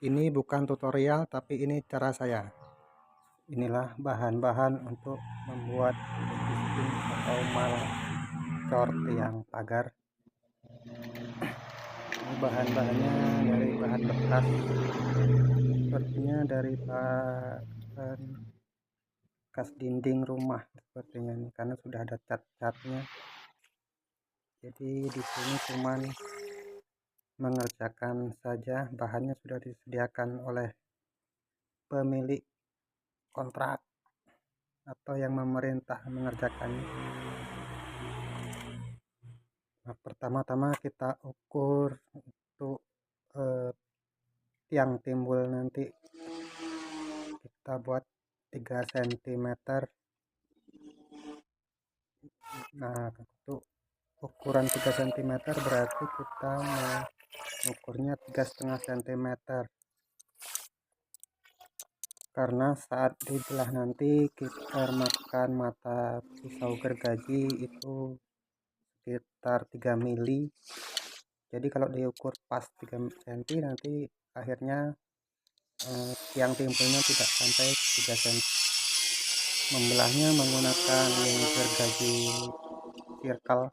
Ini bukan tutorial, tapi ini cara saya. Inilah bahan-bahan untuk membuat existing atau mal cor tiang pagar. Ini bahan-bahannya dari bahan bekas, sepertinya dari bahan bekas dinding rumah sepertinya ini, karena sudah ada cat-catnya. Jadi di sini cuman mengerjakan saja, bahannya sudah disediakan oleh pemilik kontrak atau yang memerintah mengerjakannya. Nah, pertama-tama kita ukur untuk tiang timbul nanti, kita buat 3 cm. Nah, untuk ukuran 3 cm berarti kita mengukurnya 3,5 cm, karena saat dibelah nanti kita makan mata pisau gergaji itu sekitar 3 mili. Jadi kalau diukur pas 3 cm nanti akhirnya tiang timbulnya tidak sampai 3 cm. Membelahnya menggunakan gergaji circle,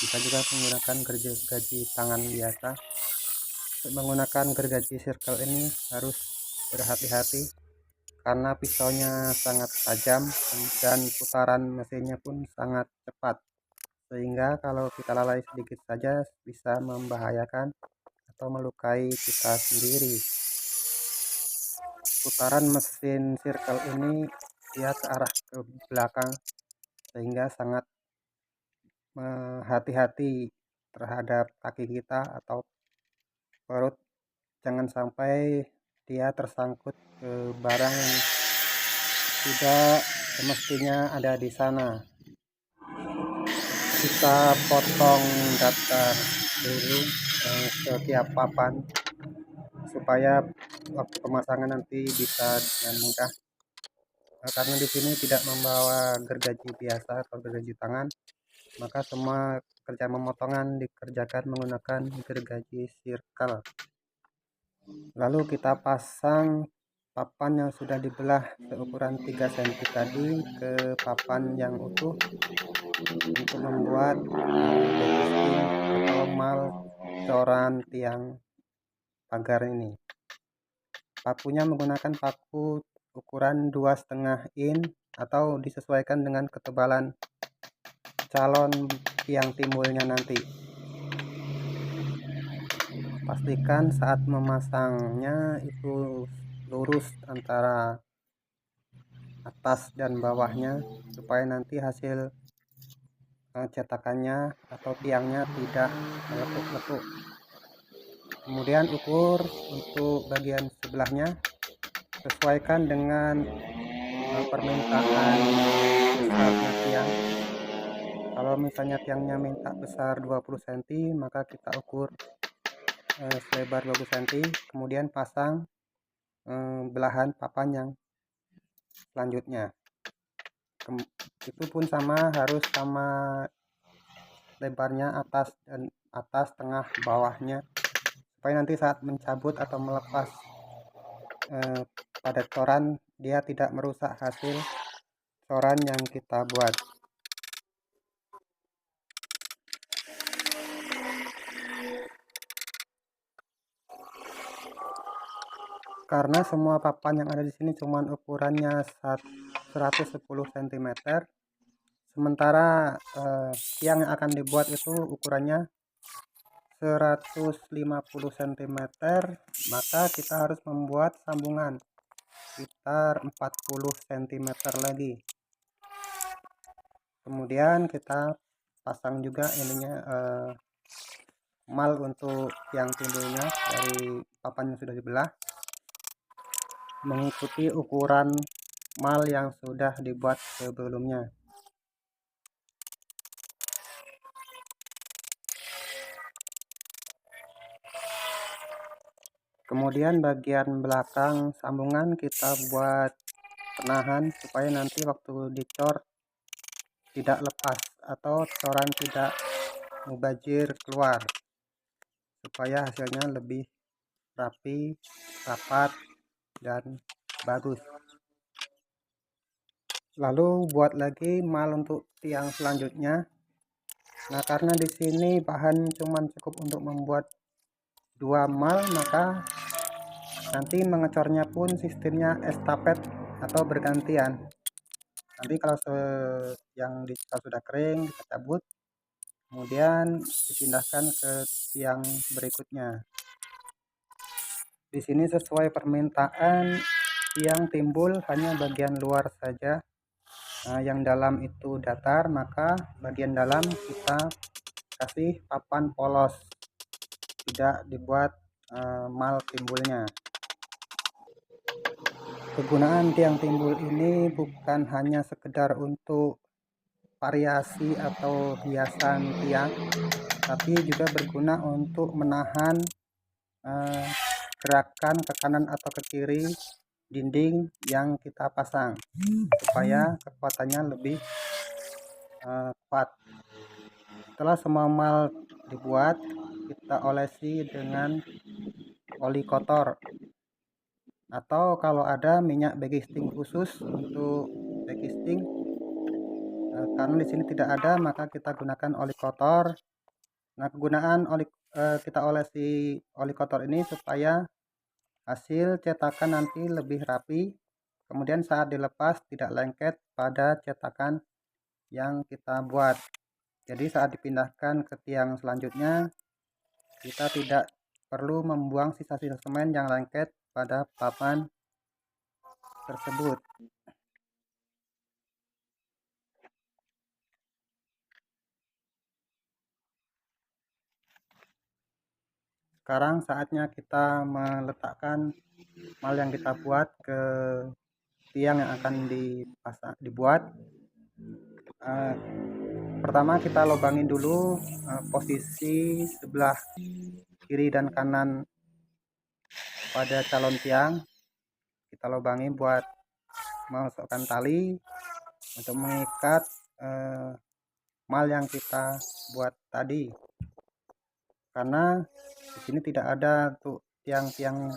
bisa juga menggunakan gergaji tangan biasa. Untuk menggunakan gergaji circle ini harus berhati-hati karena pisaunya sangat tajam dan putaran mesinnya pun sangat cepat, sehingga kalau kita lalai sedikit saja bisa membahayakan atau melukai kita sendiri. Putaran mesin circle ini dia ke arah ke belakang, sehingga sangat hati-hati terhadap kaki kita atau perut, jangan sampai dia tersangkut ke barang yang tidak semestinya ada di sana. Kita potong datar dulu setiap papan supaya waktu pemasangan nanti bisa dengan mudah. Karena di sini tidak membawa gergaji biasa atau gergaji tangan, maka semua kerja pemotongan dikerjakan menggunakan gergaji circle. Lalu kita pasang papan yang sudah dibelah seukuran 3 cm tadi ke papan yang utuh untuk membuat existing atau mal coran tiang pagar ini. Pakunya menggunakan paku ukuran 2,5 in atau disesuaikan dengan ketebalan calon tiang timbulnya nanti. Pastikan saat memasangnya itu lurus antara atas dan bawahnya supaya nanti hasil cetakannya atau tiangnya tidak meletup-letup. Kemudian ukur untuk bagian sebelahnya, sesuaikan dengan permintaan besarnya tiang. Kalau misalnya tiangnya minta besar 20 cm, maka kita ukur selebar 20 cm, kemudian pasang belahan papan yang selanjutnya. Itu pun sama, harus sama lebarnya atas dan atas, tengah, bawahnya, supaya nanti saat mencabut atau melepas pada coran dia tidak merusak hasil coran yang kita buat. Karena semua papan yang ada di sini cuma ukurannya 110 cm, sementara tiang yang akan dibuat itu ukurannya 150 cm, maka kita harus membuat sambungan sekitar 40 cm lagi. Kemudian kita pasang juga ininya mal untuk tiang timbulnya dari papan yang sudah dibelah, mengikuti ukuran mal yang sudah dibuat sebelumnya. Kemudian bagian belakang sambungan kita buat penahan supaya nanti waktu dicor tidak lepas atau coran tidak mubazir keluar, supaya hasilnya lebih rapi, rapat, dan bagus. Lalu buat lagi mal untuk tiang selanjutnya. Nah, karena di sini bahan cuman cukup untuk membuat 2 mal, maka nanti mengecornya pun sistemnya estafet atau bergantian. Nanti kalau kalau sudah kering kita cabut, kemudian dipindahkan ke tiang berikutnya. Di sini sesuai permintaan, tiang timbul hanya bagian luar saja. Nah, yang dalam itu datar, maka bagian dalam kita kasih papan polos, tidak dibuat mal timbulnya. Kegunaan tiang timbul ini bukan hanya sekedar untuk variasi atau hiasan tiang, tapi juga berguna untuk menahan gerakan ke kanan atau ke kiri dinding yang kita pasang, supaya kekuatannya lebih kuat. Setelah semua mal dibuat, kita olesi dengan oli kotor, atau kalau ada minyak bagisting khusus untuk bagisting. Karena di sini tidak ada, maka kita gunakan oli kotor. Nah, kegunaan kita olesi oli kotor ini supaya hasil cetakan nanti lebih rapi, kemudian saat dilepas tidak lengket pada cetakan yang kita buat. Jadi saat dipindahkan ke tiang selanjutnya, kita tidak perlu membuang sisa-sisa semen yang lengket pada papan tersebut. Sekarang saatnya kita meletakkan mal yang kita buat ke tiang yang akan dibuat. Pertama kita lubangin dulu posisi sebelah kiri dan kanan pada calon tiang. Kita lubangi buat memasukkan tali untuk mengikat mal yang kita buat tadi. Karena di sini tidak ada untuk tiang-tiang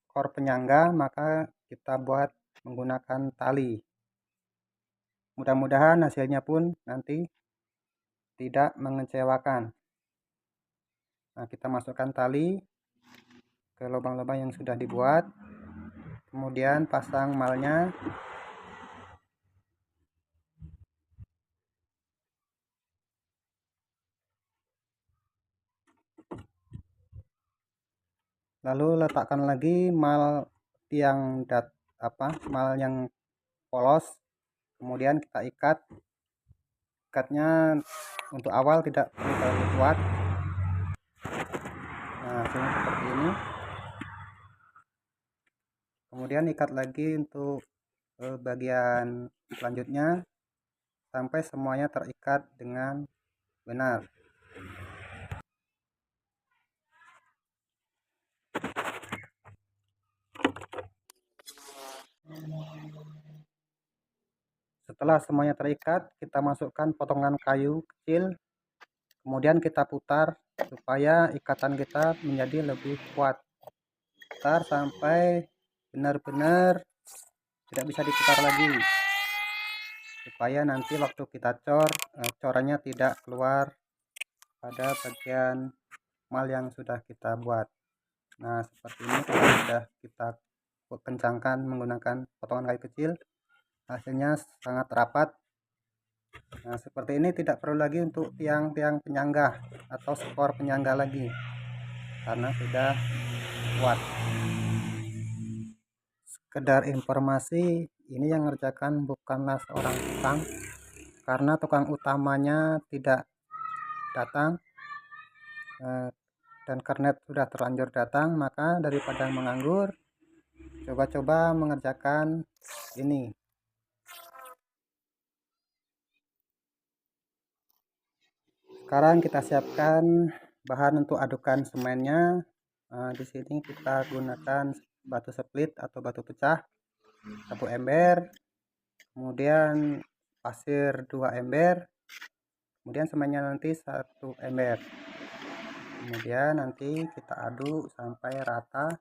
skor penyangga, maka kita buat menggunakan tali. Mudah-mudahan hasilnya pun nanti tidak mengecewakan. Nah, kita masukkan tali ke lubang-lubang yang sudah dibuat, kemudian pasang malnya. Lalu letakkan lagi mal tiang mal yang polos, kemudian kita ikatnya untuk awal tidak perlu terlalu kuat. Nah, hasilnya seperti ini. Kemudian ikat lagi untuk bagian selanjutnya sampai semuanya terikat dengan benar. Setelah semuanya terikat, kita masukkan potongan kayu kecil, kemudian kita putar supaya ikatan kita menjadi lebih kuat. Putar sampai benar-benar tidak bisa diputar lagi, supaya nanti waktu kita corannya tidak keluar pada bagian mal yang sudah kita buat. Nah, seperti ini kalau sudah kita kencangkan menggunakan potongan kayu kecil, hasilnya sangat rapat. Nah, seperti ini tidak perlu lagi untuk tiang-tiang penyangga atau skor penyangga lagi, karena sudah kuat. Sekedar informasi, ini yang mengerjakan bukanlah seorang tukang, karena tukang utamanya tidak datang, dan kernet sudah terlanjur datang, maka daripada menganggur, coba-coba mengerjakan ini. Sekarang kita siapkan bahan untuk adukan semennya. Di sini kita gunakan batu split atau batu pecah 1 ember, kemudian pasir 2 ember, kemudian semennya nanti 1 ember. Kemudian nanti kita aduk sampai rata.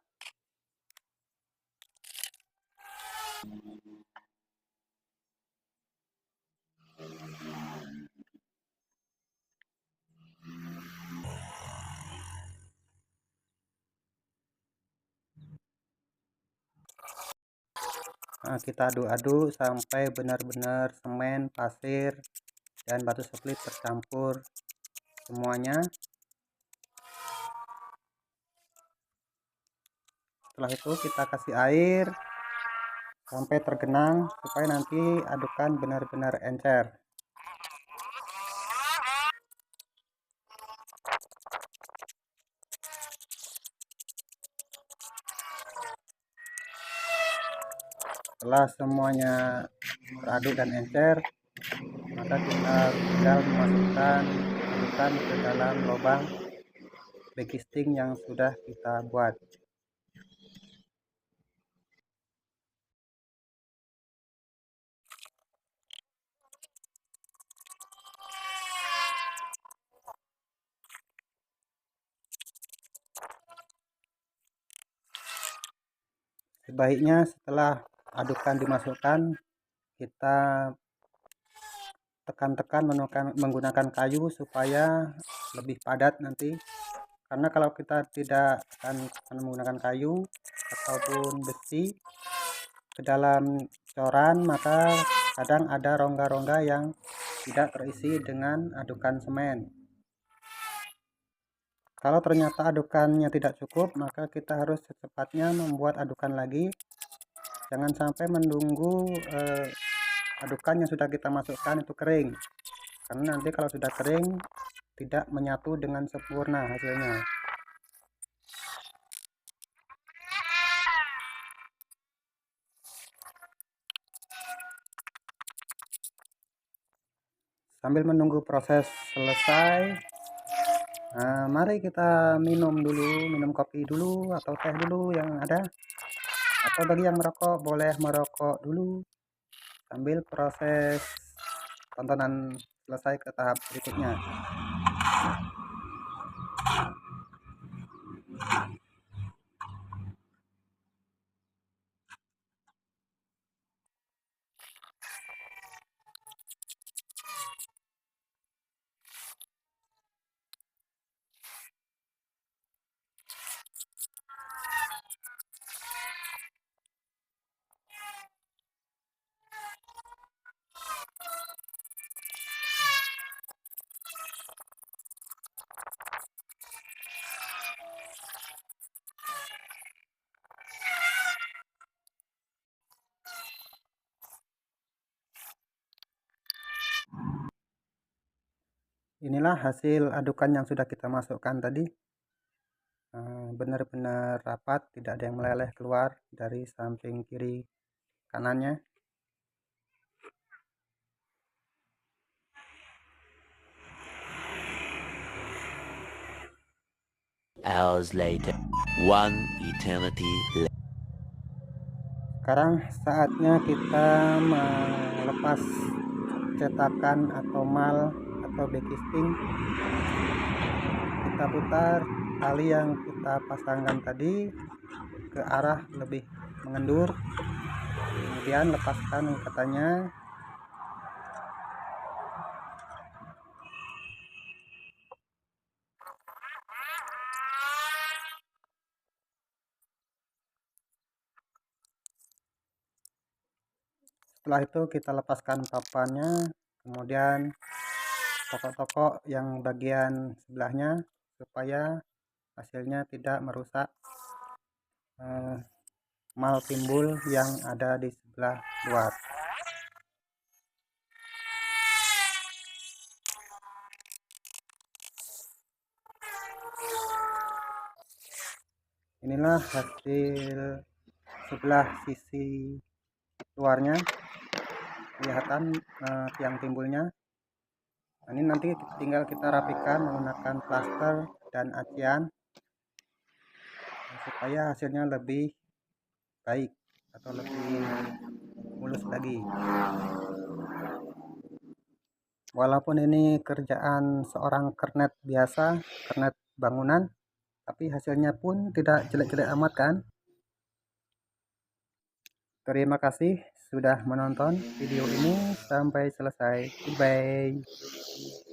Nah, kita aduk-aduk sampai benar-benar semen, pasir, dan batu split tercampur semuanya. Setelah itu kita kasih air sampai tergenang supaya nanti adukan benar-benar encer. Setelah semuanya teraduk dan encer, maka kita tinggal memasukkan adukan ke dalam lubang baking yang sudah kita buat. Sebaiknya setelah adukan dimasukkan, kita tekan-tekan menggunakan kayu supaya lebih padat nanti. Karena kalau kita tidak akan menggunakan kayu ataupun besi ke dalam coran, maka kadang ada rongga-rongga yang tidak terisi dengan adukan semen. Kalau ternyata adukannya tidak cukup, maka kita harus secepatnya membuat adukan lagi. Jangan sampai menunggu adukan yang sudah kita masukkan itu kering, karena nanti kalau sudah kering tidak menyatu dengan sempurna hasilnya. Sambil menunggu proses selesai, mari kita minum kopi dulu atau teh dulu yang ada, atau bagi yang merokok boleh merokok dulu sambil proses tontonan selesai ke tahap berikutnya. Inilah hasil adukan yang sudah kita masukkan tadi. Benar-benar rapat, tidak ada yang meleleh keluar dari samping kiri kanannya. Hours later, one eternity later. Sekarang saatnya kita melepas cetakan atau mal atau baking. Kita putar tali yang kita pasangkan tadi ke arah lebih mengendur, kemudian lepaskan ikatannya. Setelah itu kita lepaskan papannya, kemudian tokok-tokok yang bagian sebelahnya supaya hasilnya tidak merusak mal timbul yang ada di sebelah luar. Inilah hasil sebelah sisi luarnya, kelihatan tiang timbulnya. Ini nanti tinggal kita rapikan menggunakan plaster dan acian supaya hasilnya lebih baik atau lebih mulus lagi. Walaupun ini kerjaan seorang kernet biasa, kernet bangunan, tapi hasilnya pun tidak jelek-jelek amat kan. Terima kasih sudah menonton video ini sampai selesai. Goodbye.